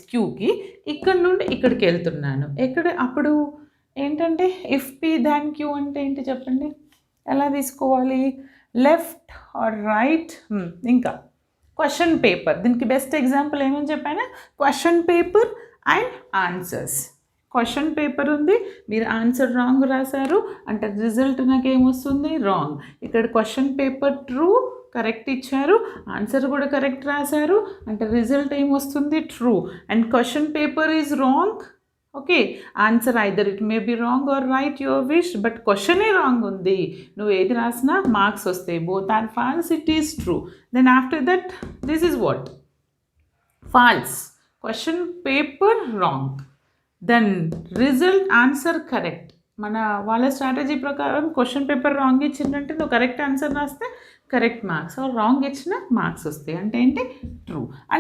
క్యూకి ఇక్కడ నుండి ఇక్కడికి వెళ్తున్నాను. అప్పుడు ఏంటంటే ఇఫ్ పీ దాన్ క్యూ అంటే ఏంటి చెప్పండి? ఎలా తీసుకోవాలి? Left or right? ఇంకా క్వశ్చన్ పేపర్, దీనికి బెస్ట్ ఎగ్జాంపుల్ ఏమని చెప్పాను? Question paper and answers. Question paper ఉంది, మీరు ఆన్సర్ రాంగ్ రాశారు అంటే రిజల్ట్ నాకు ఏమొస్తుంది? రాంగ్. ఇక్కడ క్వశ్చన్ పేపర్ ట్రూ, కరెక్ట్ ఇచ్చారు, ఆన్సర్ కూడా కరెక్ట్ రాశారు అంటే రిజల్ట్ ఏమొస్తుంది? True. And question paper is wrong, okay, answer either it may be wrong or right your wish, but క్వశ్చనే రాంగ్ ఉంది, నువ్వు ఏది రాసినా మార్క్స్ వస్తాయి. Both are false, it is true. Then after that this is what? False. Question paper wrong, then result answer correct. మన వాళ్ళ strategy ప్రకారం question paper wrong ఇచ్చిందంటే నువ్వు కరెక్ట్ ఆన్సర్ రాస్తే కరెక్ట్ మార్క్స్, రాంగ్ ఇచ్చిన మార్క్స్ వస్తాయి. అంటే ఏంటి? ట్రూ.